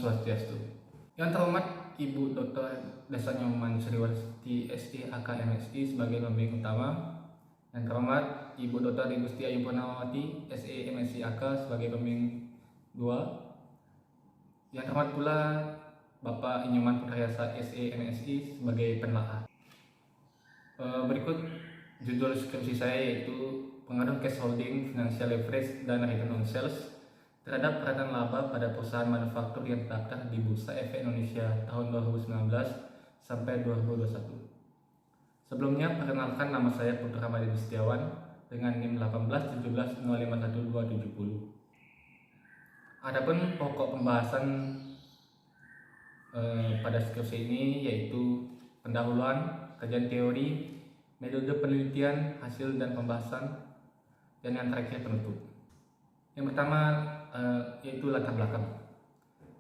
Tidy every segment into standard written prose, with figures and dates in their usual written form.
Swastiastu. Yang terhormat Ibu Dr. Desa Nyoman Sriwasti SIAK MSI sebagai pembimbing utama. Yang terhormat Ibu Dr. Gusti Ayu Purnawati SE MSI AK sebagai pembimbing 2. Yang terhormat pula Bapak Inyoman Putrayasa SE MSI sebagai penelaah. Berikut judul skripsi saya yaitu pengaruh cash holding, financial leverage, dan return on sales terhadap peradaban laba pada perusahaan manufaktur yang terdaftar di Bursa Efek Indonesia tahun 2019 sampai 2021. Sebelumnya, perkenalkan nama saya Putra Ramadhan Setiawan dengan NIM 18170512270. Adapun pokok pembahasan pada skripsi ini yaitu pendahuluan, kajian teori, metode penelitian, hasil dan pembahasan, dan yang terakhir penutup. Yang pertama yaitu latar belakang.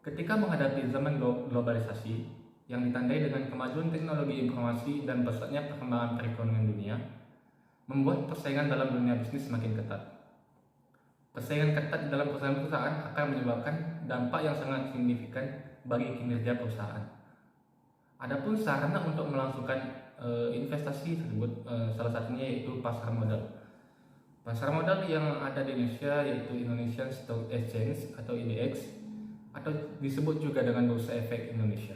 Ketika menghadapi zaman globalisasi yang ditandai dengan kemajuan teknologi informasi dan pesatnya perkembangan perekonomian dunia, membuat persaingan dalam dunia bisnis semakin ketat. Persaingan ketat dalam perusahaan akan menyebabkan dampak yang sangat signifikan bagi kinerja perusahaan. Adapun sarana untuk melangsungkan investasi tersebut salah satunya yaitu pasar modal. Pasar modal yang ada di Indonesia yaitu Indonesian Stock Exchange atau IDX atau disebut juga dengan Bursa Efek Indonesia.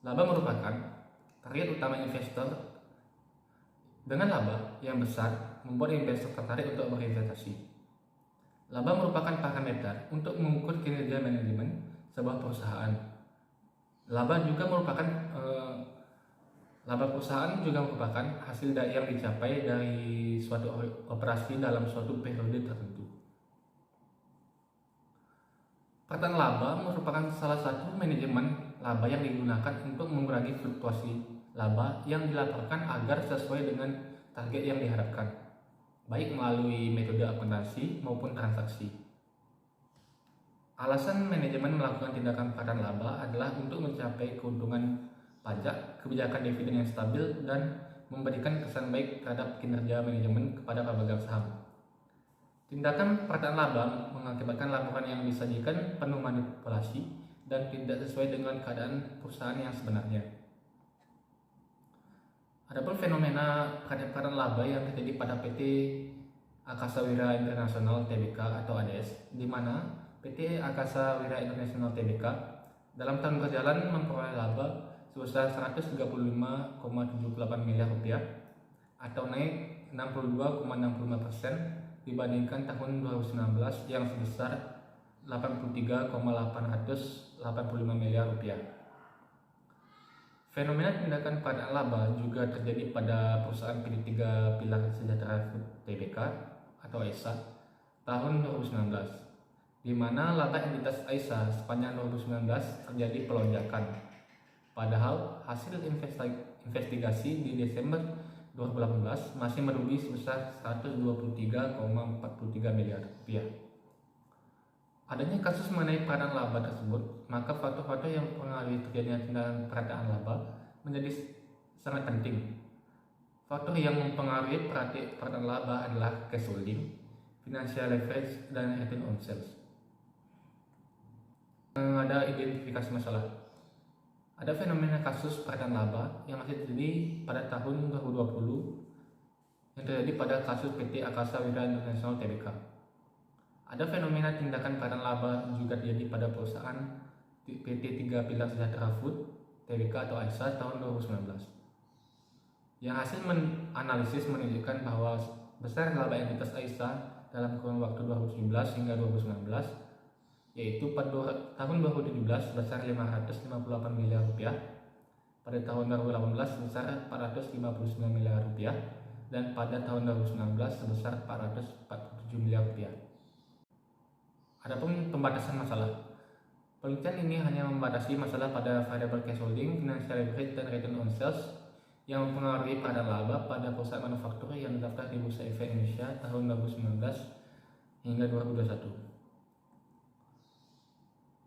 Laba merupakan target utama investor. Dengan laba yang besar membuat investor tertarik untuk berinvestasi. Laba merupakan parameter untuk mengukur kinerja manajemen sebuah perusahaan. Laba perusahaan juga merupakan hasil yang dicapai dari suatu operasi dalam suatu periode tertentu. Perkiraan laba merupakan salah satu manajemen laba yang digunakan untuk mengurangi fluktuasi laba yang dilaporkan agar sesuai dengan target yang diharapkan, baik melalui metode akuntansi maupun transaksi. Alasan manajemen melakukan tindakan perkiraan laba adalah untuk mencapai keuntungan pajak, kebijakan dividen yang stabil, dan memberikan kesan baik terhadap kinerja manajemen kepada pemegang saham. Tindakan perkiraan laba mengakibatkan laporan yang disajikan penuh manipulasi dan tidak sesuai dengan keadaan perusahaan yang sebenarnya. Adapun fenomena perkiraan laba yang terjadi pada PT Akasa Wira International Tbk atau ADS, di mana PT Akasa Wira International Tbk dalam tahun berjalan memperoleh laba sebesar 135,78 miliar rupiah atau naik 62,65% dibandingkan tahun 2019 yang sebesar 83,885 miliar rupiah. Fenomena tindakan perkiraan laba juga terjadi pada perusahaan PT 3 Pilar Sejahtera Food Tbk atau AISA tahun 2019, di mana laba entitas AISA sepanjang 2019 terjadi pelonjakan. Padahal hasil investigasi di Desember 2018 masih merugi sebesar 123,43 miliar rupiah. Adanya kasus mengenai perkiraan laba tersebut, maka faktor-faktor yang mempengaruhi terjadinya tindakan perkiraan laba menjadi sangat penting. Faktor yang mempengaruhi perkiraan laba adalah cash holding, financial leverage, dan return on sales. Ada identifikasi masalah. Ada fenomena kasus perkiraan laba yang masih terjadi pada tahun 2020 yang terjadi pada kasus PT Akasa Wira International Tbk. Ada fenomena tindakan perkiraan laba juga terjadi pada perusahaan PT 3 Pilar Sejahtera Food Tbk atau AISA tahun 2019. Yang hasil analisis menunjukkan bahwa besar laba entitas AISA dalam kurun waktu 2017 hingga 2019 yaitu pada tahun 2017 sebesar 558 miliar rupiah, pada tahun 2018 sebesar 459 miliar rupiah, dan pada tahun 2019 sebesar 447 miliar rupiah. Adapun pembatasan masalah, penelitian ini hanya membatasi masalah pada variable cash holding, financial leverage, dan return on sales yang mempengaruhi perkiraan laba pada perusahaan manufaktur yang terdaftar di Bursa Efek Indonesia tahun 2019 hingga 2021.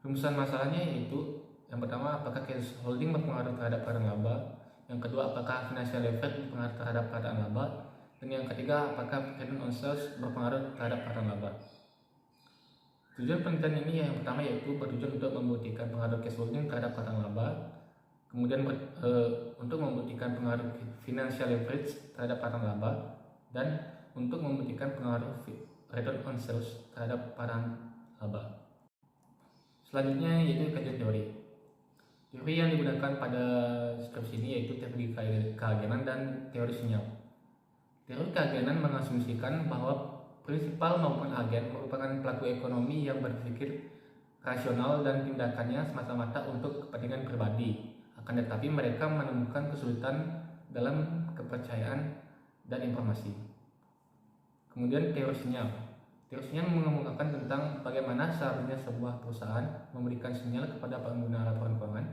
Rumusan masalahnya yaitu yang pertama, apakah cash holding berpengaruh terhadap perkiraan laba, yang kedua, apakah financial leverage berpengaruh terhadap perkiraan laba, dan yang ketiga, apakah return on sales berpengaruh terhadap perkiraan laba. Tujuan penelitian ini yang pertama yaitu bertujuan untuk membuktikan pengaruh cash holding terhadap pattern laba, kemudian untuk membuktikan pengaruh financial leverage terhadap pattern laba, dan untuk membuktikan pengaruh return on sales terhadap pattern laba. Selanjutnya yaitu kajian teori. Teori yang digunakan pada skripsi ini yaitu teori keagenan dan teori sinyal. Teori keagenan mengasumsikan bahwa prinsipal maupun agen merupakan pelaku ekonomi yang berpikir rasional dan tindakannya semata-mata untuk kepentingan pribadi. Akan tetapi mereka menemukan kesulitan dalam kepercayaan dan informasi. Kemudian teori sinyal. Teori sinyal mengemukakan tentang bagaimana seharusnya sebuah perusahaan memberikan sinyal kepada pengguna laporan keuangan.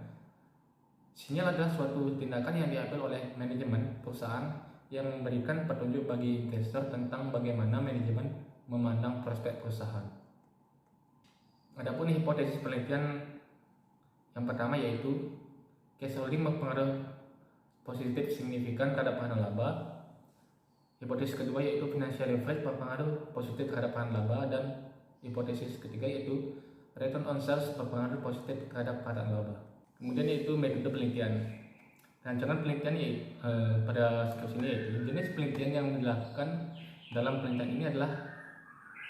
Sinyal adalah suatu tindakan yang diambil oleh manajemen perusahaan yang memberikan petunjuk bagi investor tentang bagaimana manajemen memandang prospek perusahaan. Adapun hipotesis penelitian yang pertama yaitu cash holding berpengaruh positif signifikan terhadap pattern laba. Hipotesis kedua yaitu financial leverage berpengaruh positif terhadap pattern laba, dan hipotesis ketiga yaitu return on sales berpengaruh positif terhadap pattern laba. Kemudian yaitu metode penelitian. Rancangan penelitian pada skripsi ini yaitu jenis penelitian yang dilakukan dalam penelitian ini adalah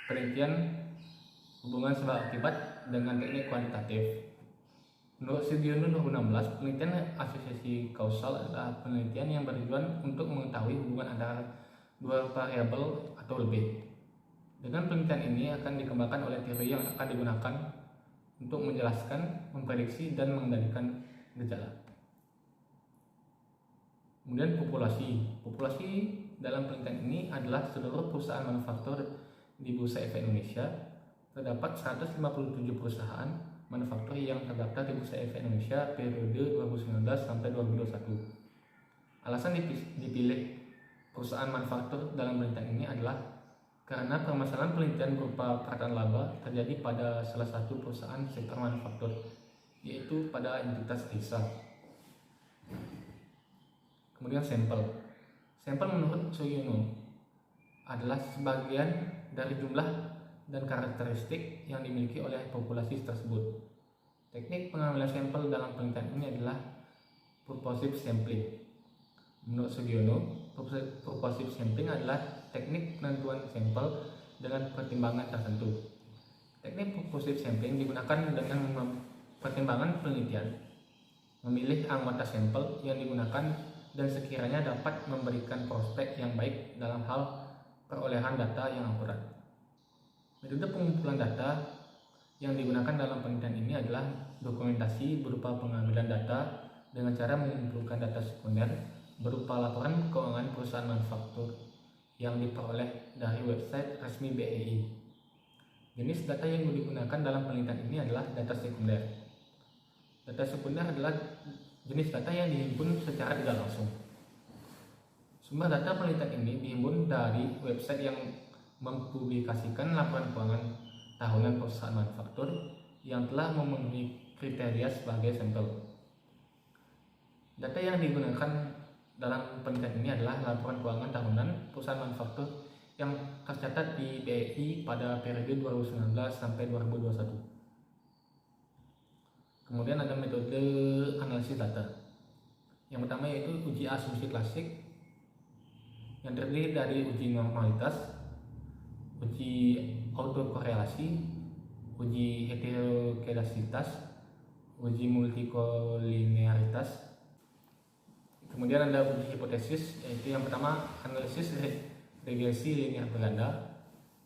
penelitian hubungan sebab akibat dengan teknik kuantitatif. Menurut Sugiono 2016, penelitian asosiasi kausal adalah penelitian yang bertujuan untuk mengetahui hubungan antara dua variabel atau lebih. Dengan penelitian ini akan dikembangkan oleh teori yang akan digunakan untuk menjelaskan, memprediksi, dan mengendalikan gejala. Kemudian populasi dalam penelitian ini adalah seluruh perusahaan manufaktur di Bursa Efek Indonesia. Terdapat 157 perusahaan manufaktur yang terdaftar di Bursa Efek Indonesia periode 2019 sampai 2021. Alasan dipilih perusahaan manufaktur dalam penelitian ini adalah karena permasalahan penelitian berupa pattern laba terjadi pada salah satu perusahaan sektor manufaktur, yaitu pada entitas AISA. Kemudian sampel menurut Sugiono adalah sebagian dari jumlah dan karakteristik yang dimiliki oleh populasi tersebut. Teknik pengambilan sampel dalam penelitian ini adalah purposive sampling. Menurut Sugiono, purposive sampling adalah teknik penentuan sampel dengan pertimbangan tertentu. Teknik purposive sampling digunakan dengan pertimbangan penelitian, memilih anggota sampel yang digunakan, dan sekiranya dapat memberikan prospek yang baik dalam hal perolehan data yang akurat. Metode pengumpulan data yang digunakan dalam penelitian ini adalah dokumentasi berupa pengambilan data dengan cara mengumpulkan data sekunder berupa laporan keuangan perusahaan manufaktur yang diperoleh dari website resmi BEI. Jenis data yang digunakan dalam penelitian ini adalah data sekunder. Data sekunder adalah jenis data yang dihimpun secara tidak langsung. Sumber data penelitian ini dihimpun dari website yang mempublikasikan laporan keuangan tahunan perusahaan manufaktur yang telah memenuhi kriteria sebagai sampel. Data yang digunakan dalam penelitian ini adalah laporan keuangan tahunan perusahaan manufaktur yang tercatat di BEI pada periode 2019 sampai 2021. Kemudian ada metode analisis data. Yang pertama yaitu uji asumsi klasik yang terdiri dari uji normalitas, uji autokorelasi, uji heterokedasitas, uji multikolinearitas. Kemudian ada uji hipotesis, yaitu yang pertama analisis regresi linear berganda,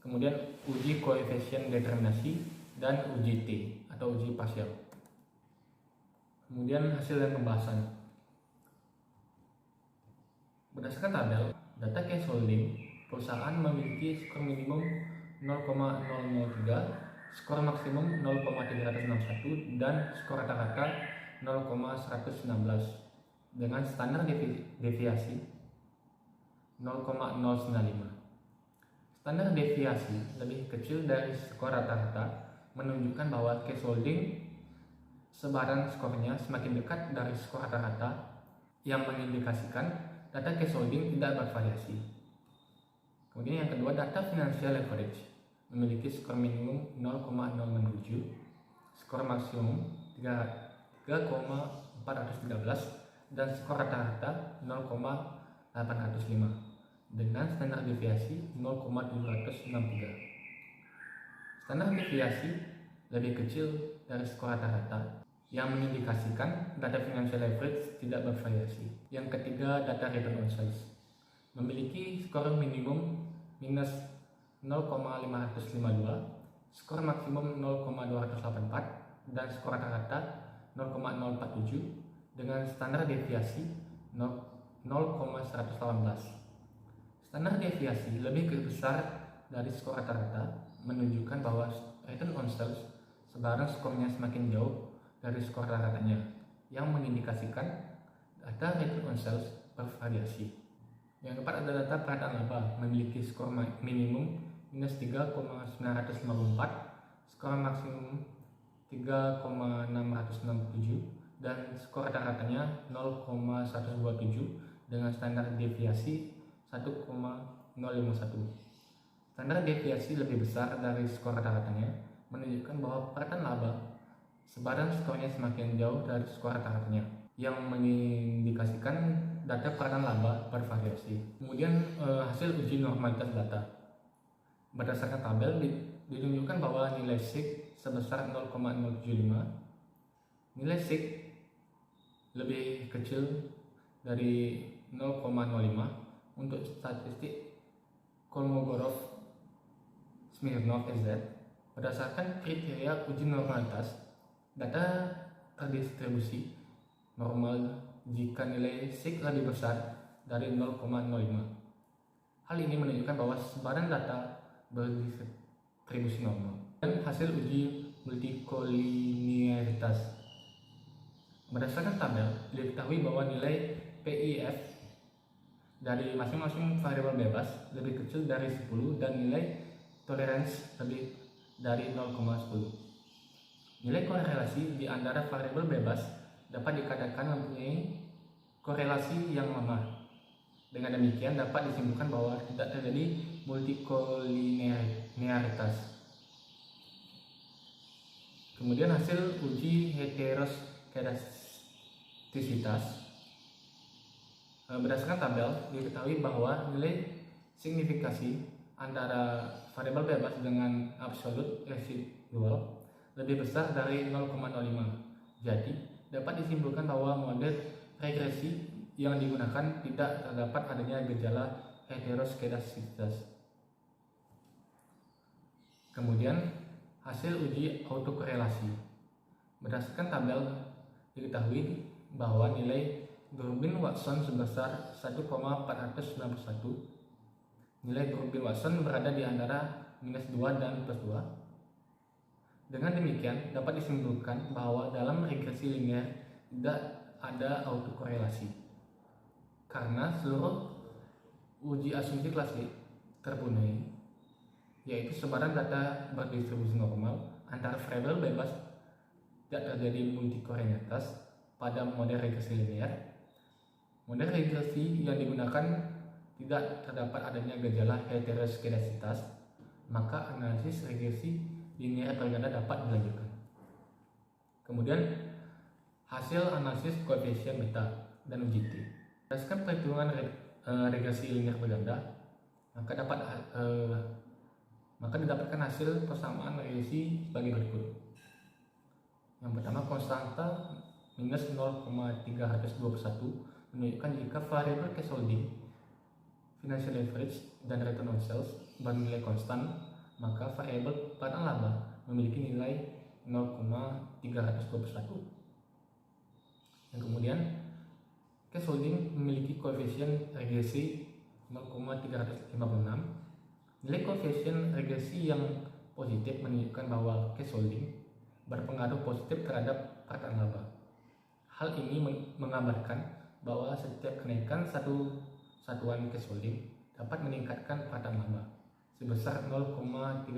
kemudian uji koefisien determinasi, dan uji T atau uji parsial. Kemudian hasil dan pembahasan. Berdasarkan tabel data cash holding, perusahaan memiliki skor minimum 0,003, skor maksimum 0,361, dan skor rata-rata 0,116 dengan standar deviasi 0,095. Standar deviasi lebih kecil dari skor rata-rata menunjukkan bahwa cash holding sebaran skornya semakin dekat dari skor rata-rata, yang mengindikasikan data cash holding tidak bervariasi. Kemudian yang kedua, data financial leverage. memiliki skor minimum 0,067, skor maksimum 3,413, dan skor rata-rata 0,805 dengan standar deviasi 0,763. Standar deviasi lebih kecil dari skor rata-rata yang mengindikasikan data financial leverage tidak bervariasi. Yang ketiga, data return on sales memiliki skor minimum minus 0,552, skor maksimum 0,284, dan skor rata-rata 0,047 dengan standar deviasi 0,118. Standar deviasi lebih besar dari skor rata-rata menunjukkan bahwa return on sales sebarang skornya semakin jauh dari skor rata-ratanya, yang mengindikasikan data return on sales bervariasi. Yang keempat ada data perataan laba memiliki skor minimum minus 3,954, skor maksimum 3,667, dan skor rata-ratanya 0,127 dengan standar deviasi 1,051. Standar deviasi lebih besar dari skor rata-ratanya menunjukkan bahwa perataan laba sebarang skornya semakin jauh dari skor rata-ratanya, yang mengindikasikan data perataan laba bervariasi. Kemudian hasil uji normalitas data berdasarkan tabel ditunjukkan bahwa nilai SIG sebesar 0,075, nilai SIG lebih kecil dari 0,05 untuk statistik Kolmogorov-Smirnov SZ. Berdasarkan kriteria uji normalitas, data terdistribusi normal jika nilai SIG lebih besar dari 0,05. Hal ini menunjukkan bahwa sebaran data berdistribusi normal. Dan hasil uji multikolinearitas. Berdasarkan tabel, diketahui bahwa nilai PIF dari masing-masing variabel bebas lebih kecil dari 10 dan nilai toleransi lebih dari 0,10. Nilai korelasi di antara variabel bebas dapat dikatakan mempunyai korelasi yang lemah. Dengan demikian dapat disimpulkan bahwa tidak terjadi multikolinearitas. Kemudian hasil uji heteroskedastisitas. Berdasarkan tabel diketahui bahwa nilai signifikasi antara variabel bebas dengan absolut residual lebih besar dari 0,05. Jadi dapat disimpulkan bahwa model regresi yang digunakan tidak terdapat adanya gejala heteroskedastisitas. Kemudian hasil uji autokorelasi. Berdasarkan tabel diketahui bahwa nilai Durbin-Watson sebesar 1,491. Nilai Durbin-Watson berada di antara minus 2 dan plus 2. Dengan demikian dapat disimpulkan bahwa dalam regresi linear tidak ada autokorelasi karena seluruh uji asumsi klasik terpenuhi, yaitu sebaran data berdistribusi normal antara variabel bebas, tidak terjadi multikolinearitas pada model regresi linear. Model regresi yang digunakan tidak terdapat adanya gejala heteroskedastisitas, maka analisis regresi linear berganda dapat dilanjutkan. Kemudian hasil analisis koefisien beta dan UGT. Berdasarkan perhitungan regresi linear berganda, maka didapatkan hasil persamaan regresi sebagai berikut. Yang pertama, konstanta minus 0,321 menunjukkan jika variabel cash holding, financial leverage, dan return on sales bernilai konstan, maka variabel perataan laba memiliki nilai 0,321. Yang kemudian, cash holding memiliki koefisien regresi 0,356. Nilai koefisien regresi yang positif menunjukkan bahwa cash holding berpengaruh positif terhadap perataan laba. Hal ini menggambarkan bahwa setiap kenaikan satu satuan cash holding dapat meningkatkan perataan laba sebesar 0,356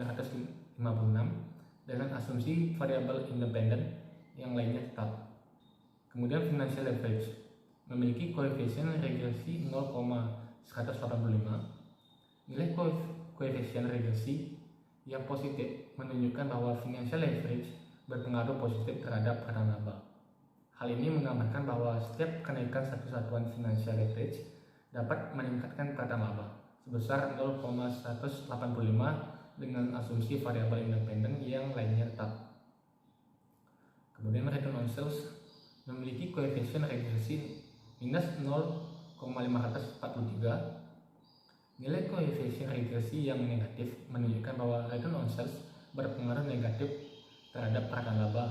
dengan asumsi variabel independen yang lainnya tetap. Kemudian financial leverage memiliki koefisien regresi 0,185. Nilai koefisien regresi yang positif menunjukkan bahwa financial leverage berpengaruh positif terhadap peranan laba. Hal ini menggambarkan bahwa setiap kenaikan satu satuan financial leverage dapat meningkatkan peranan laba sebesar 0,185 dengan asumsi variabel independen yang lainnya tetap. Kemudian return on sales memiliki koefisien regresi minus 0,543. Nilai koefisien regresi yang negatif menunjukkan bahwa return on sales berpengaruh negatif terhadap peranan laba.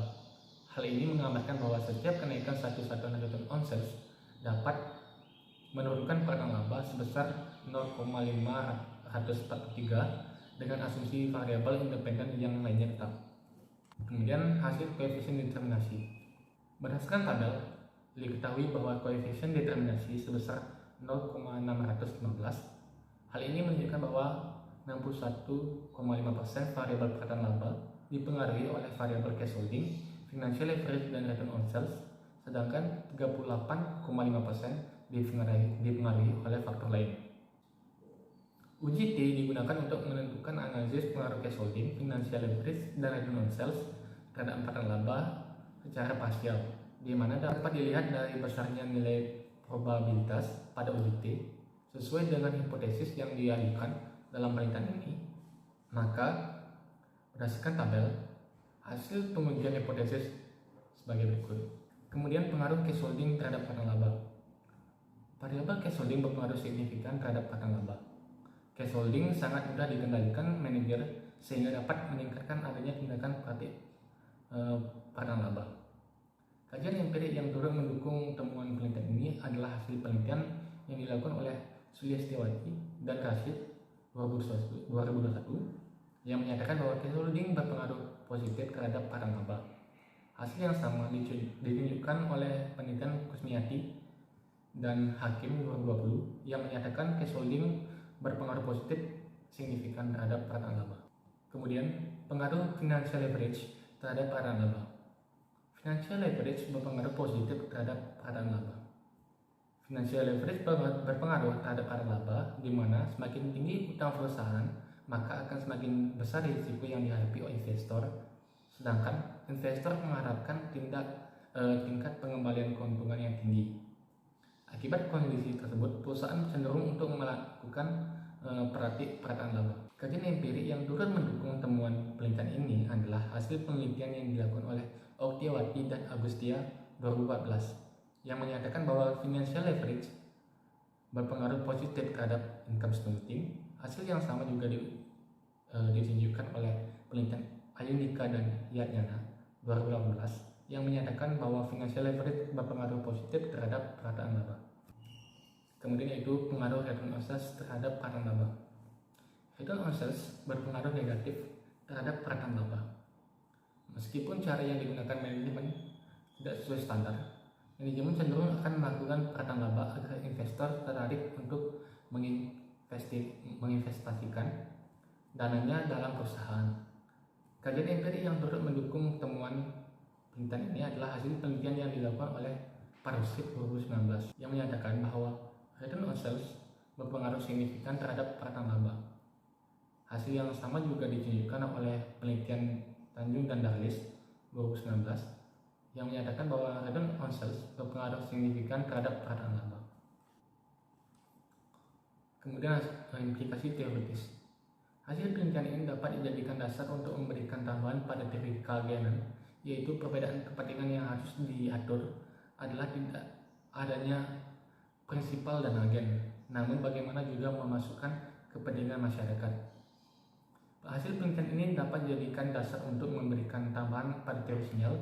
Hal ini menggambarkan bahwa setiap kenaikan satu satuan return on sales dapat menurunkan peranan laba sebesar 0,543 dengan asumsi variabel independen yang lainnya tetap. Kemudian hasil koefisien determinasi. Berdasarkan tabel, diketahui bahwa koefisien determinasi sebesar 0,615. Hal ini menunjukkan bahwa 61,5% variabel peranan laba dipengaruhi oleh variabel cash holding, financial leverage, dan return on sales, sedangkan 38,5% dipengaruhi oleh faktor lain. Uji T digunakan untuk menentukan analisis pengaruh cash holding, financial leverage, dan return on sales terhadap peranan laba secara parsial, di mana dapat dilihat dari besarnya nilai probabilitas pada uji T sesuai dengan hipotesis yang diajukan dalam penelitian ini. Maka berdasarkan tabel, hasil pengujian hipotesis sebagai berikut. Kemudian pengaruh cash holding terhadap peranan laba. Variabel cash holding berpengaruh signifikan terhadap peranan laba. Cash holding sangat mudah dikendalikan manajer sehingga dapat meningkatkan adanya tindakan peranan laba. Kajian empirik yang turut mendukung temuan penelitian ini adalah hasil penelitian yang dilakukan oleh Sulistiawati dan Rashid 2021 yang menyatakan bahwa cash holding berpengaruh positif terhadap peranan laba. Hasil yang sama ditunjukkan oleh penelitian Kusmiati dan Hakim 2020 yang menyatakan cash holding berpengaruh positif signifikan terhadap peranan laba. Kemudian pengaruh financial leverage terhadap peranan laba. Financial leverage berpengaruh positif terhadap peranan laba. Financial leverage berpengaruh terhadap peranan laba, di mana semakin tinggi utang perusahaan, maka akan semakin besar risiko yang dihadapi oleh investor, sedangkan investor mengharapkan tingkat pengembalian keuntungan yang tinggi. Akibat kondisi tersebut, perusahaan cenderung untuk melakukan perataan laba. Kajian empirik yang turut mendukung temuan penelitian ini adalah hasil penelitian yang dilakukan oleh Oktiawati dan Agustia 2014 yang menyatakan bahwa financial leverage berpengaruh positif terhadap income stimulating. Hasil yang sama juga ditunjukkan oleh penelitian Ayunika dan Yatnyana 2018 yang menyatakan bahwa financial leverage berpengaruh positif terhadap perataan laba. Kemudian yaitu pengaruh return on sales terhadap perataan laba. Return on sales berpengaruh negatif terhadap perataan laba. Meskipun cara yang digunakan manajemen tidak sesuai standar, manajemen cenderung akan melakukan perataan laba agar investor tertarik untuk menginvestasikan dananya dalam perusahaan. Kajian empirik yang turut mendukung temuan penelitian ini adalah hasil penelitian yang dilakukan oleh Parusip 2019 yang menyatakan bahwa return on sales berpengaruh signifikan terhadap perataan laba. Hasil yang sama juga ditunjukkan oleh penelitian Tanjung dan Darlis 2019 yang menyatakan bahwa return on sales berpengaruh signifikan terhadap perataan laba. Kemudian implikasi teoritis. Hasil penelitian ini dapat dijadikan dasar untuk memberikan tambahan pada teori Carl Gannon, yaitu perbedaan kepentingan yang harus diatur adalah tidak adanya prinsipal dan agen, namun bagaimana juga memasukkan kepentingan masyarakat. Hasil penelitian ini dapat dijadikan dasar untuk memberikan tambahan pada teori sinyal,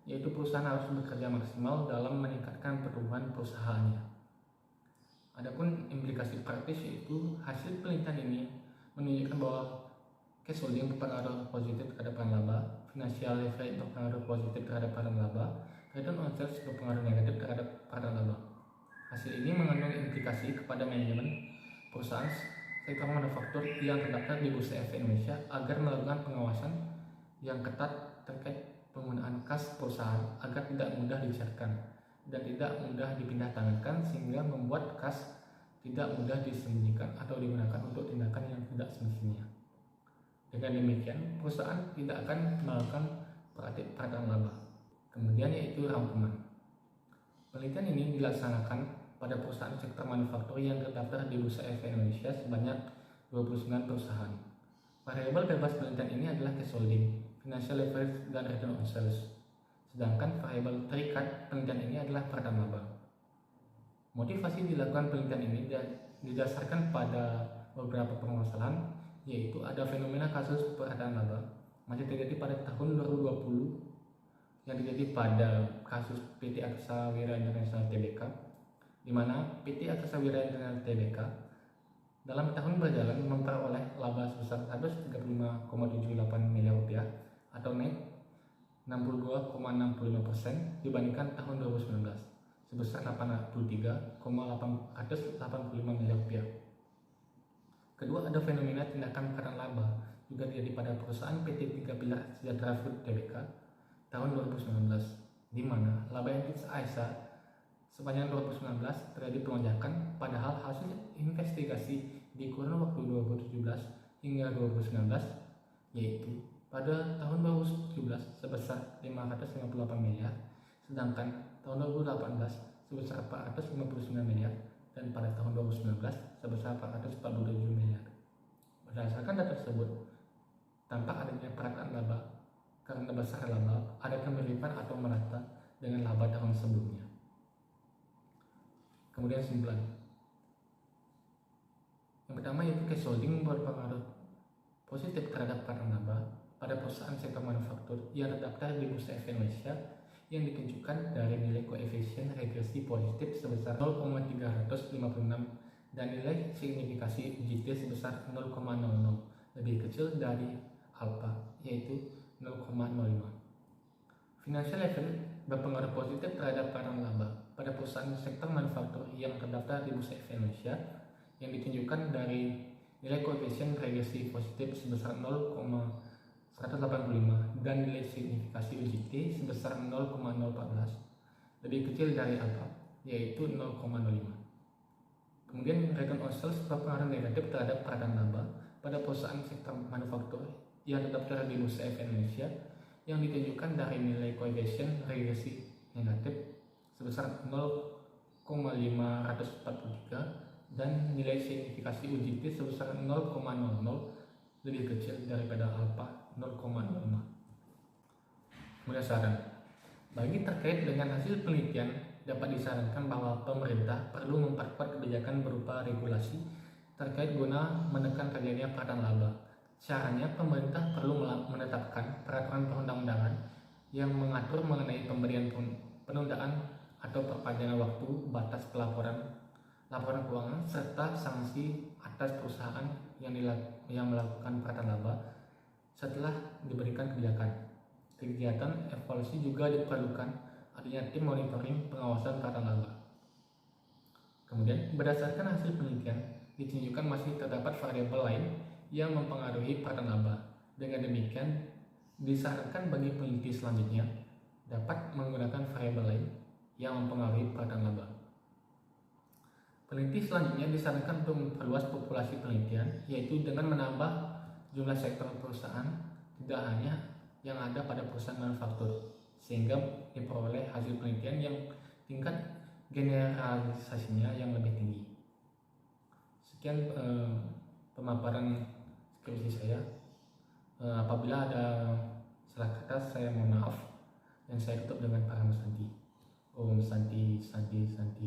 yaitu perusahaan harus bekerja maksimal dalam meningkatkan pertumbuhan perusahaannya. Adapun implikasi praktis yaitu hasil penelitian ini menunjukkan bahwa cash holding berpengaruh positif terhadap peranan laba, financial leverage berpengaruh positif terhadap peranan laba, return on sales berpengaruh negatif terhadap peranan laba. Hasil ini mengandung implikasi kepada manajemen perusahaan sektor manufaktur yang terdaftar di Bursa Efek Indonesia agar melakukan pengawasan yang ketat terkait penggunaan kas perusahaan agar tidak mudah dicairkan dan tidak mudah dipindah tangankan, sehingga membuat kas tidak mudah disembunyikan atau digunakan untuk tindakan yang tidak semestinya. Dengan demikian, perusahaan tidak akan melakukan peraturan laba. Kemudian yaitu rangkuman. Penelitian ini dilaksanakan pada perusahaan sektor manufaktur yang terdaftar di Bursa Efek Indonesia sebanyak 29 perusahaan. Variabel bebas penelitian ini adalah cash holding, financial leverage, dan return on sales. Sedangkan variabel terikat penelitian ini adalah peradaban laba. Motivasi dilakukan penelitian ini didasarkan pada beberapa permasalahan, yaitu ada fenomena kasus peradaban laba masih terjadi pada tahun 2020 yang terjadi pada kasus PT Aksa Wira International Tbk, di mana PT Aksa Wira International Tbk dalam tahun berjalan memperoleh laba sebesar 135,78 miliar rupiah atau naik 62,65% dibandingkan tahun 2019 sebesar 83,885 miliar rupiah. Kedua, ada fenomena tindakan peradaban laba juga terjadi pada perusahaan PT Tiga Pilar Sejahtera Food Tbk tahun 2019, di mana laba entitas AISA sepanjang 2019 terjadi pelonjakan, padahal hasil investigasi di kurun waktu 2017 hingga 2019, yaitu pada tahun 2017 sebesar 558 miliar, sedangkan tahun 2018 sebesar 459 miliar, dan pada tahun 2019 sebesar 447 miliar. Berdasarkan data tersebut, tampak adanya peraturan laba karena besar laba ada kemiripan atau merata dengan laba tahun sebelumnya. Kemudian kesimpulan. Yang pertama yaitu cash holding berpengaruh positif terhadap peradaban laba pada perusahaan sektor manufaktur yang terdaftar di Bursa Efek Indonesia yang ditunjukkan dari nilai koefisien regresi positif sebesar 0,356 dan nilai signifikasi UJT sebesar 0,00, lebih kecil dari alfa yaitu 0,05. Financial leverage berpengaruh positif terhadap peradaban laba pada perusahaan sektor manufaktur yang terdaftar di Bursa Efek Indonesia yang ditunjukkan dari nilai koefisien regresi positif sebesar 0,185 dan nilai signifikasi UJT sebesar 0,014, lebih kecil dari alfa yaitu 0,05. Kemudian return on sales berpengaruh negatif terhadap peradaban laba pada perusahaan sektor manufaktur yang terdaftar di Bursa Efek Indonesia yang ditunjukkan dari nilai koefisien regresi negatif sebesar 0,543 dan nilai signifikasi UJT sebesar 0,00, lebih kecil daripada alfa 0,05. Kemudian saran. Bagi terkait dengan hasil penelitian, dapat disarankan bahwa pemerintah perlu memperkuat kebijakan berupa regulasi terkait guna menekan terjadinya peradaban laba. Caranya, pemerintah perlu menetapkan peraturan perundang-undangan yang mengatur mengenai pemberian penundaan atau perpanjangan waktu batas laporan keuangan serta sanksi atas perusahaan yang melakukan peradaban laba setelah diberikan kebijakan. Kegiatan evaluasi juga diperlukan adanya tim monitoring pengawasan peradaban laba. Kemudian, berdasarkan hasil penelitian, ditunjukkan masih terdapat variabel lain yang mempengaruhi peradaban laba. Dengan demikian, disarankan bagi peneliti selanjutnya dapat menggunakan variabel lain yang mempengaruhi peradaban laba. Peneliti selanjutnya disarankan untuk memperluas populasi penelitian, yaitu dengan menambah jumlah sektor perusahaan tidak hanya yang ada pada perusahaan manufaktur, sehingga diperoleh hasil penelitian yang tingkat generalisasinya yang lebih tinggi. Sekian pemaparan skripsi saya. Apabila ada salah kata, saya mohon maaf, dan saya tutup dengan para Santi. Om Santi, Santi, Santi.